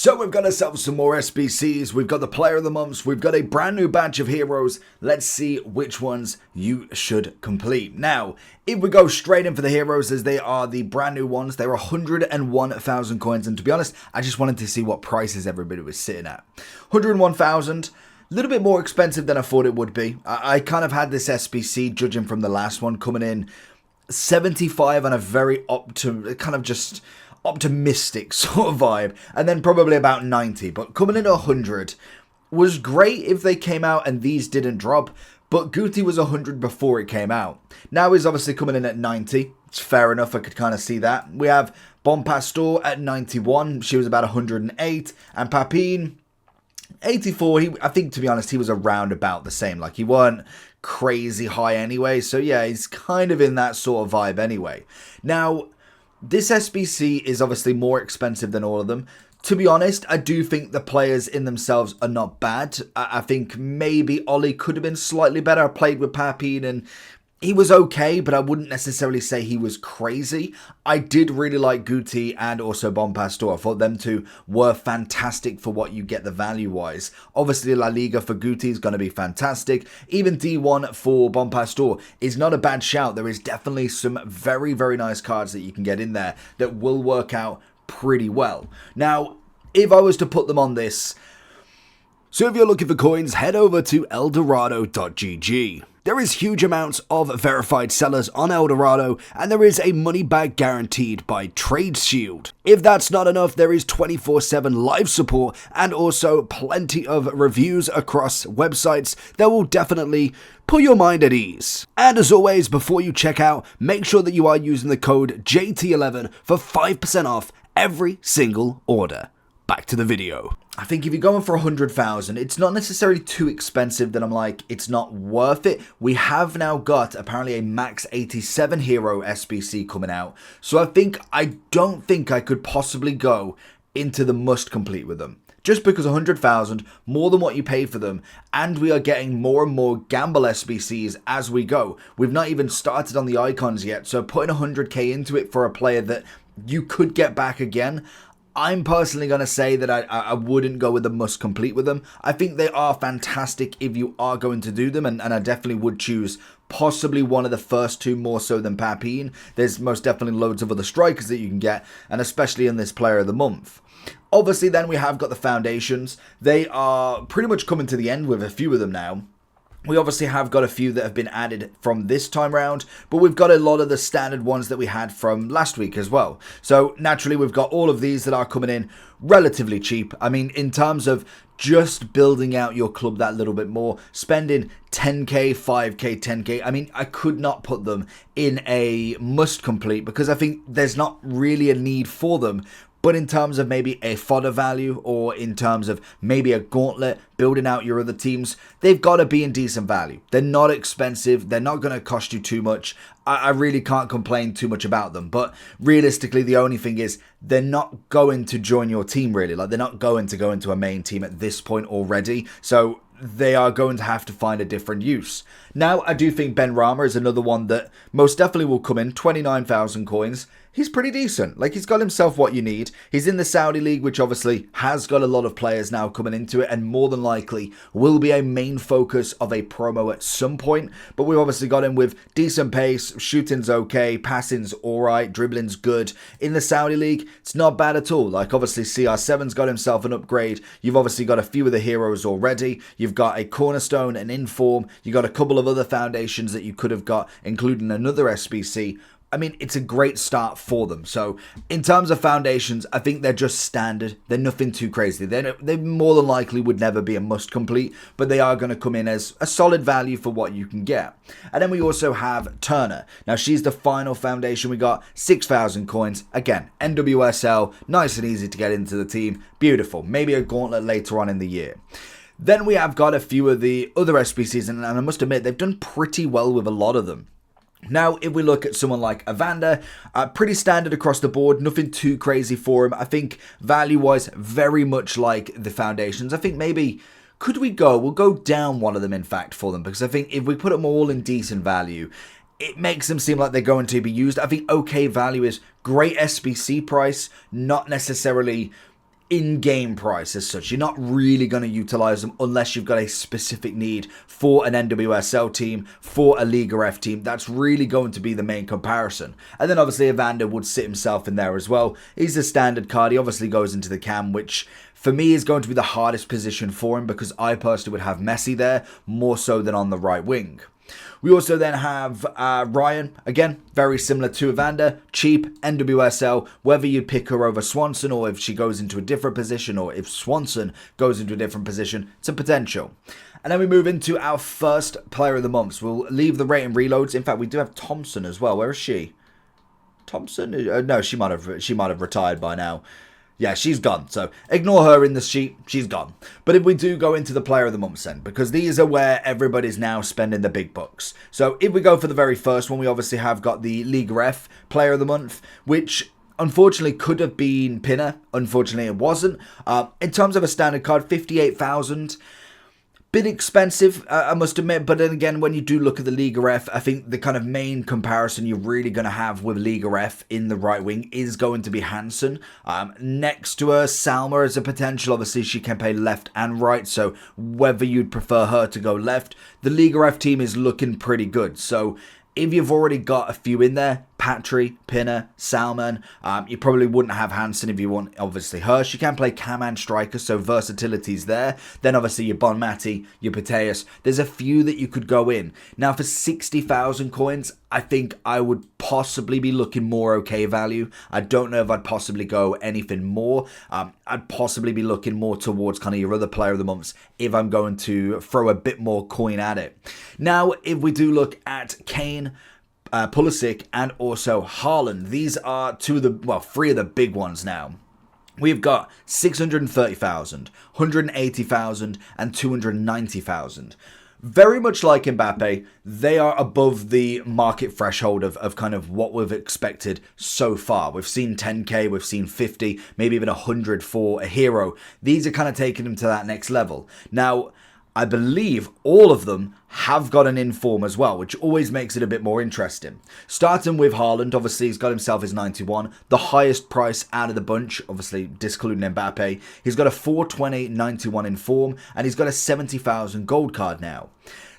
So we've got ourselves some more SBCs, we've got the player of the months, we've got a brand new batch of heroes. Let's see which ones you should complete. Now, if we go straight in for the heroes, as they are the brand new ones, they're 101,000 coins, and to be honest, I just wanted to see what prices everybody was sitting at. 101,000. A little bit more expensive than I thought it would be. I kind of had this SBC, judging from the last one, coming in 75 on a very optimistic sort of vibe, and then probably about 90, but coming in 100 was great if they came out and these didn't drop, but Guti was 100 before it came out. Now he's obviously coming in at 90. It's fair enough, I could kind of see that. We have Bon Pastor at 91, she was about 108, and Papin 84. I think, to be honest, he was around about the same. Like, he weren't crazy high anyway, so yeah, he's kind of in that sort of vibe anyway. Now, this SBC is obviously more expensive than all of them. To be honest, I do think the players in themselves are not bad. I think maybe Ollie could have been slightly better. I played with Papin and he was okay, but I wouldn't necessarily say he was crazy. I did really like Guti and also Bon Pastor. I thought them two were fantastic for what you get the value-wise. Obviously, La Liga for Guti is going to be fantastic. Even D1 for Bon Pastor is not a bad shout. There is definitely some very, very nice cards that you can get in there that will work out pretty well. Now, if I was to put them on this, so if you're looking for coins, head over to eldorado.gg. There is huge amounts of verified sellers on Eldorado, and there is a money back guaranteed by Trade Shield. If that's not enough, there is 24/7 live support and also plenty of reviews across websites that will definitely put your mind at ease. And as always, before you check out, make sure that you are using the code JT11 for 5% off every single order. Back to the video. I think if you're going for 100,000, it's not necessarily too expensive that I'm like, it's not worth it. We have now got apparently a max 87 hero SBC coming out. So I don't think I could possibly go into the must complete with them. Just because 100,000, more than what you pay for them, and we are getting more and more gamble SBCs as we go. We've not even started on the icons yet, so putting 100k into it for a player that you could get back again, I'm personally going to say that I wouldn't go with the must complete with them. I think they are fantastic if you are going to do them, and I definitely would choose possibly one of the first two more so than Papin. There's most definitely loads of other strikers that you can get, and especially in this player of the month. Obviously, then we have got the foundations. They are pretty much coming to the end with a few of them now. We obviously have got a few that have been added from this time round, but we've got a lot of the standard ones that we had from last week as well. So naturally, we've got all of these that are coming in relatively cheap. I mean, in terms of just building out your club that little bit more, spending 10k, 5k, 10k, I mean, I could not put them in a must complete because I think there's not really a need for them. But in terms of maybe a fodder value, or in terms of maybe a gauntlet, building out your other teams, they've got to be in decent value. They're not expensive. They're not going to cost you too much. I really can't complain too much about them. But realistically, the only thing is they're not going to join your team, really. Like, they're not going to go into a main team at this point already. So they are going to have to find a different use. Now, I do think Ben Rama is another one that most definitely will come in. 29,000 coins. He's pretty decent. Like, he's got himself what you need. He's in the Saudi League, which obviously has got a lot of players now coming into it, and more than likely will be a main focus of a promo at some point. But we've obviously got him with decent pace, shooting's okay, passing's alright, dribbling's good. In the Saudi League, it's not bad at all. Like, obviously CR7's got himself an upgrade. You've obviously got a few of the heroes already. You've got a cornerstone, an inform. You've got a couple of other foundations that you could have got, including another SBC. I mean, it's a great start for them. So, in terms of foundations, I think they're just standard. They're nothing too crazy. They more than likely would never be a must complete, but they are going to come in as a solid value for what you can get. And then we also have Turner. Now, she's the final foundation. We got 6,000 coins. Again, NWSL, nice and easy to get into the team. Beautiful. Maybe a gauntlet later on in the year. Then we have got a few of the other SBCs, and I must admit, they've done pretty well with a lot of them. Now, if we look at someone like Evander, pretty standard across the board, nothing too crazy for him. I think value-wise, very much like the foundations. I think maybe, we'll go down one of them, in fact, for them, because I think if we put them all in decent value, it makes them seem like they're going to be used. I think okay value is great SBC price, not necessarily in-game price as such. You're not really going to utilize them unless you've got a specific need for an NWSL team, for a Liga F team. That's really going to be the main comparison. And then obviously Evander would sit himself in there as well. He's a standard card. He obviously goes into the cam, which for me is going to be the hardest position for him because I personally would have Messi there more so than on the right wing. We also then have Ryan, again, very similar to Evander, cheap, NWSL, whether you pick her over Swanson or if she goes into a different position or if Swanson goes into a different position, it's a potential. And then we move into our first player of the month. So we'll leave the rating reloads. In fact, we do have Thompson as well. Where is she? Thompson? No, she might have retired by now. Yeah, she's gone. So ignore her in the sheet. She's gone. But if we do go into the player of the month then, because these are where everybody's now spending the big bucks. So if we go for the very first one, we obviously have got the Liga F player of the month, which unfortunately could have been Pinner. Unfortunately, it wasn't. In terms of a standard card, 58,000. Bit expensive, I must admit, but then again, when you do look at the Liga F, I think the kind of main comparison you're really going to have with Liga F in the right wing is going to be Hansen. Next to her, Salma as a potential. Obviously, she can play left and right, so whether you'd prefer her to go left, the Liga F team is looking pretty good. So if you've already got a few in there, Patry, Pinner, Salman, you probably wouldn't have Hansen if you want, obviously, her. She can play cam and striker, so versatility's there. Then, obviously, your Bonmati, your Pateus. There's a few that you could go in. Now, for 60,000 coins, I think I would possibly be looking more okay value. I don't know if I'd possibly go anything more. I'd possibly be looking more towards kind of your other player of the months if I'm going to throw a bit more coin at it. Now, if we do look at Kane, Pulisic, and also Haaland, these are three of the big ones now. We've got 630,000, 180,000, and 290,000. Very much like Mbappe, they are above the market threshold of kind of what we've expected so far. We've seen 10k, we've seen 50, maybe even 100 for a hero. These are kind of taking them to that next level. Now, I believe all of them have got an inform as well, which always makes it a bit more interesting. Starting with Haaland, obviously he's got himself his 91, the highest price out of the bunch, obviously discluding Mbappe. He's got a 420 91 inform, and he's got a 70,000 gold card now.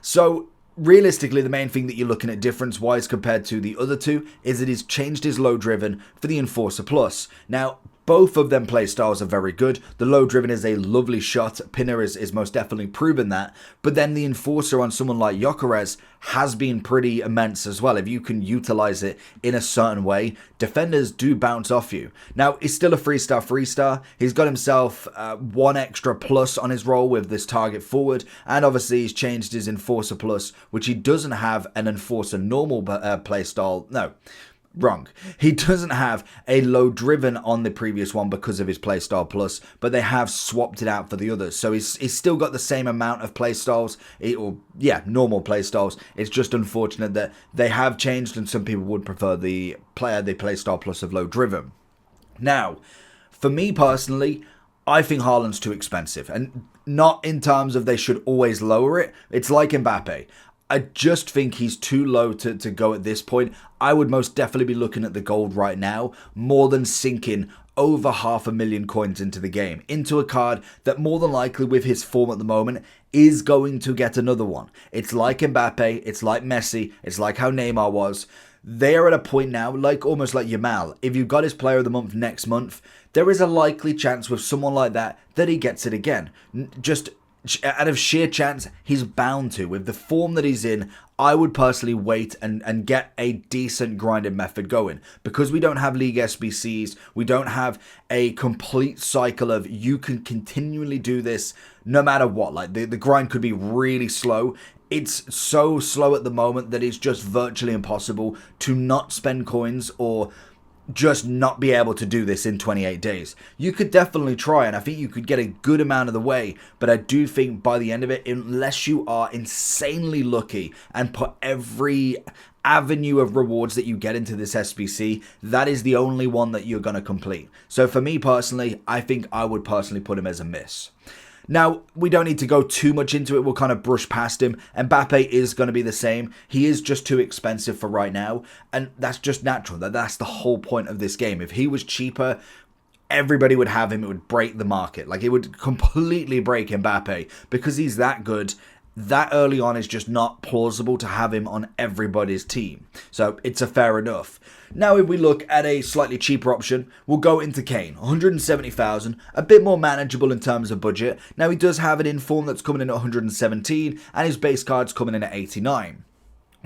So realistically, the main thing that you're looking at difference-wise compared to the other two is that he's changed his low driven for the Enforcer Plus. Now, both of them play styles are very good. The low driven is a lovely shot. Pinner is most definitely proven that. But then the Enforcer on someone like Gyökeres has been pretty immense as well. If you can utilize it in a certain way, defenders do bounce off you. Now, he's still a 3-star. He's got himself one extra plus on his role with this target forward. And obviously, he's changed his Enforcer Plus, which he doesn't have an Enforcer normal play style. No. Wrong. He doesn't have a low driven on the previous one because of his playstyle plus, but they have swapped it out for the others. So he's still got the same amount of playstyles, normal playstyles. It's just unfortunate that they have changed, and some people would prefer the playstyle plus of low driven. Now, for me personally, I think Haaland's too expensive, and not in terms of they should always lower it. It's like Mbappe. I just think he's too low to go at this point. I would most definitely be looking at the gold right now more than sinking over 500,000 coins into the game, into a card that more than likely with his form at the moment is going to get another one. It's like Mbappe, it's like Messi, it's like how Neymar was. They're at a point now, almost like Yamal. If you've got his player of the month next month, there is a likely chance with someone like that he gets it again. Just out of sheer chance, he's bound to. With the form that he's in, I would personally wait and get a decent grinding method going. Because we don't have League SBCs, we don't have a complete cycle of you can continually do this no matter what. Like the grind could be really slow. It's so slow at the moment that it's just virtually impossible to not spend coins or just not be able to do this in 28 days. You could definitely try, and I think you could get a good amount of the way, but I do think by the end of it, unless you are insanely lucky and put every avenue of rewards that you get into this SBC, that is the only one that you're going to complete. So for me personally, I think I would personally put him as a miss. Now, we don't need to go too much into it. We'll kind of brush past him. Mbappe is going to be the same. He is just too expensive for right now. And that's just natural. That's the whole point of this game. If he was cheaper, everybody would have him. It would break the market. Like, it would completely break Mbappe because he's that good. That early on is just not plausible to have him on everybody's team. So it's a fair enough. Now, if we look at a slightly cheaper option, we'll go into Kane. 170,000, a bit more manageable in terms of budget. Now, he does have an inform that's coming in at 117, and his base card's coming in at 89.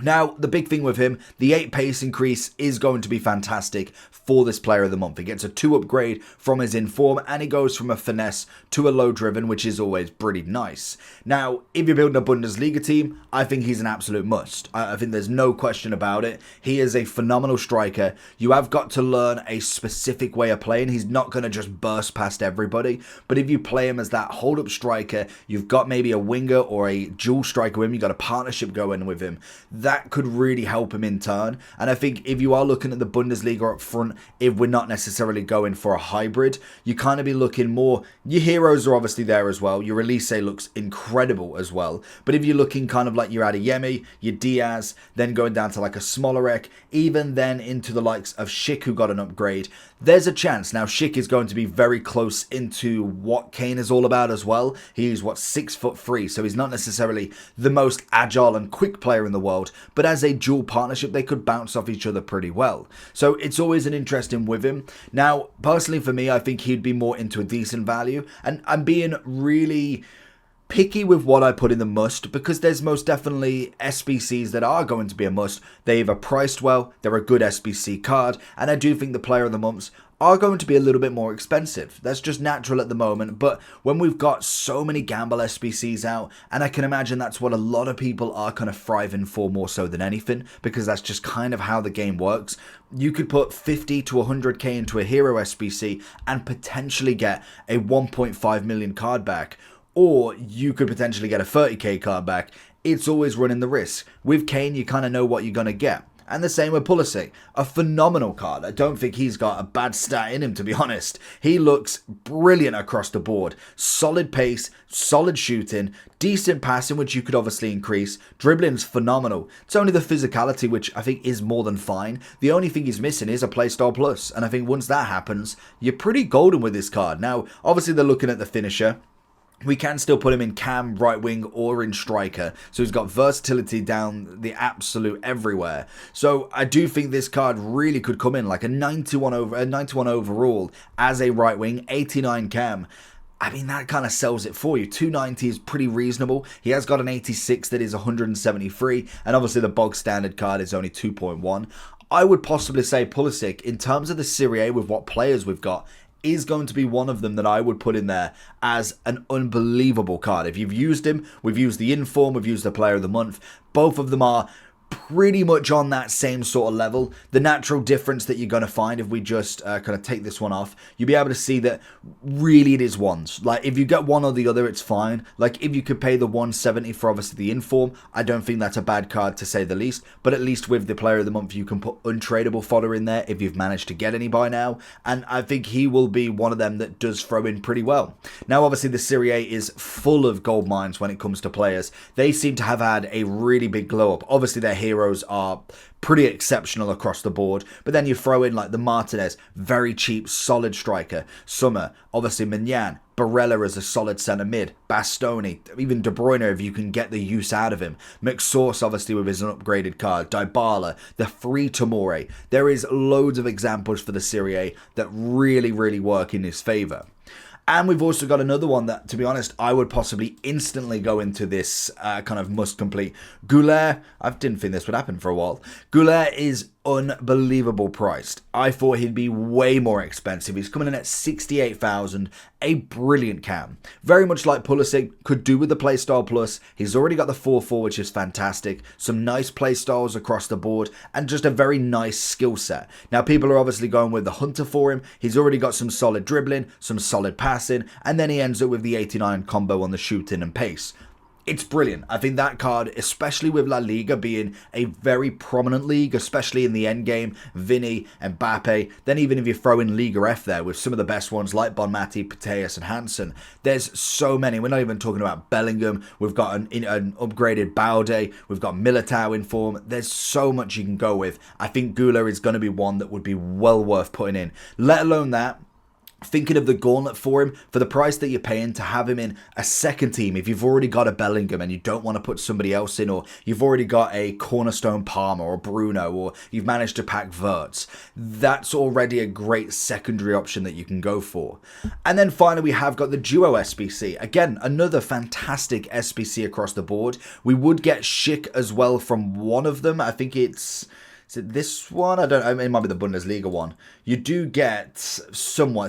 Now, the big thing with him, the 8 pace increase is going to be fantastic for this player of the month. He gets a 2 upgrade from his inform, and he goes from a finesse to a low driven, which is always pretty nice. Now, if you're building a Bundesliga team, I think he's an absolute must. I think there's no question about it. He is a phenomenal striker. You have got to learn a specific way of playing. He's not going to just burst past everybody, but if you play him as that hold-up striker, you've got maybe a winger or a dual striker with him, you've got a partnership going with him, that could really help him in turn. And I think if you are looking at the Bundesliga up front, if we're not necessarily going for a hybrid, you kind of be looking more, your heroes are obviously there as well, your Elise looks incredible as well, but if you're looking kind of like your Adeyemi, your Diaz, then going down to like a Smolarek, even then into the likes of Schick who got an upgrade, there's a chance. Now, Schick is going to be very close into what Kane is all about as well. He's 6'3", so he's not necessarily the most agile and quick player in the world, but as a dual partnership, they could bounce off each other pretty well. So it's always an interesting with him. Now, personally for me, I think he'd be more into a decent value, and I'm being really picky with what I put in the must, because there's most definitely SBCs that are going to be a must. They either priced well, they're a good SBC card, and I do think the player of the months are going to be a little bit more expensive. That's just natural at the moment, but when we've got so many gamble SBCs out, and I can imagine that's what a lot of people are kind of thriving for more so than anything, because that's just kind of how the game works. You could put 50 to 100k into a hero SBC and potentially get a 1.5 million card back, or you could potentially get a 30k card back. It's always running the risk. With Kane, you kind of know what you're going to get. And the same with Pulisic, a phenomenal card. I don't think he's got a bad stat in him, to be honest. He looks brilliant across the board. Solid pace, solid shooting, decent passing, which you could obviously increase. Dribbling's phenomenal. It's only the physicality, which I think is more than fine. The only thing he's missing is a playstyle plus. And I think once that happens, you're pretty golden with this card. Now, obviously they're looking at the finisher. We can still put him in cam, right wing, or in striker. So he's got versatility down the absolute everywhere. So I do think this card really could come in like a 91 overall as a right wing, 89 cam. I mean, that kind of sells it for you. 290 is pretty reasonable. He has got an 86 that is 173. And obviously the bog standard card is only 2.1. I would possibly say Pulisic, in terms of the Serie A with what players we've got, is going to be one of them that I would put in there as an unbelievable card. If you've used him, we've used the inform, we've used the player of the month. Both of them are pretty much on that same sort of level. The natural difference that you're going to find if we just kind of take this one off, you'll be able to see that really it is ones. Like, if you get one or the other, it's fine. Like, if you could pay the 170 for obviously the inform, I don't think that's a bad card to say the least. But at least with the player of the month, you can put untradeable fodder in there if you've managed to get any by now. And I think he will be one of them that does throw in pretty well. Now, obviously, the Serie A is full of gold mines when it comes to players. They seem to have had a really big glow up. Obviously, their heroes are pretty exceptional across the board, but then you throw in like the Martinez, very cheap, solid striker. Summer, obviously Mignan, Barella as a solid centre mid, Bastoni, even De Bruyne if you can get the use out of him. McSauce obviously with his upgraded card, Dybala, the free Tomori. There is loads of examples for the Serie A that really, really work in his favour. And we've also got another one that, to be honest, I would possibly instantly go into this kind of must complete. Guler, I didn't think this would happen for a while. Guler is unbelievable priced. I thought he'd be way more expensive. He's coming in at 68,000, a brilliant cam. Very much like Pulisic, could do with the playstyle plus. He's already got the 4-4, which is fantastic. Some nice playstyles across the board, and just a very nice skill set. Now, people are obviously going with the Hunter for him. He's already got some solid dribbling, some solid passing, and then he ends up with the 89 combo on the shooting and pace. It's brilliant. I think that card, especially with La Liga being a very prominent league, especially in the end game, Vini, Mbappe, then even if you throw in Liga F there with some of the best ones like Bonmati, Pateas and Hansen, there's so many. We're not even talking about Bellingham. We've got an upgraded Baude. We've got Militao in form. There's so much you can go with. I think Guler is going to be one that would be well worth putting in. Let alone that, thinking of the gauntlet for him, for the price that you're paying, to have him in a second team, if you've already got a Bellingham and you don't want to put somebody else in, or you've already got a cornerstone Palmer or Bruno, or you've managed to pack Wirtz, that's already a great secondary option that you can go for. And then finally, we have got the duo SBC. Again, another fantastic SBC across the board. We would get Schick as well from one of them. I think it's... Is it this one? I don't know. It might be the Bundesliga one. You do get somewhere.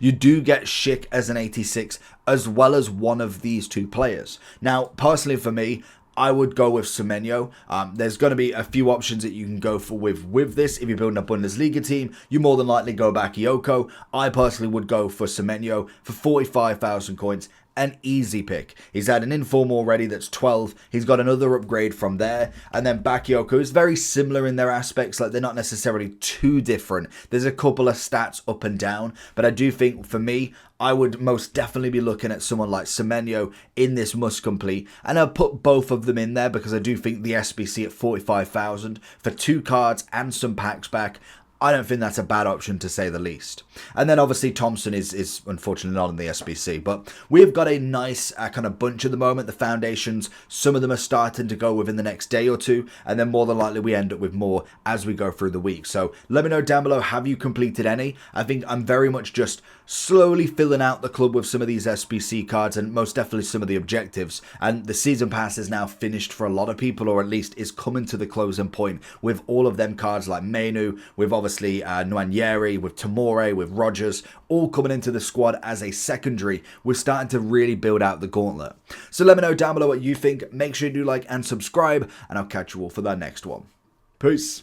You do get Schick as an 86 as well as one of these two players. Now, personally for me, I would go with Semenyo. There's going to be a few options that you can go for with this. If you're building a Bundesliga team, you more than likely go Bakayoko. I personally would go for Semenyo for 45,000 coins. An easy pick. He's had an inform already that's 12. He's got another upgrade from there. And then Bakayoko is very similar in their aspects. Like, they're not necessarily too different. There's a couple of stats up and down. But I do think, for me, I would most definitely be looking at someone like Semenyo in this must complete. And I'll put both of them in there because I do think the SBC at 45,000 for 2 cards and some packs back, I don't think that's a bad option, to say the least. And then obviously Thompson is unfortunately not in the SBC. But we've got a nice kind of bunch at the moment. The foundations, some of them are starting to go within the next day or two. And then more than likely we end up with more as we go through the week. So let me know down below, have you completed any? I think I'm very much just slowly filling out the club with some of these SBC cards and most definitely some of the objectives. And the season pass is now finished for a lot of people, or at least is coming to the closing point with all of them cards like Menu, with obviously Nwaneri, with Tomori, with Rogers, all coming into the squad as a secondary. We're starting to really build out the gauntlet. So let me know down below what you think. Make sure you do like and subscribe, and I'll catch you all for that next one. Peace.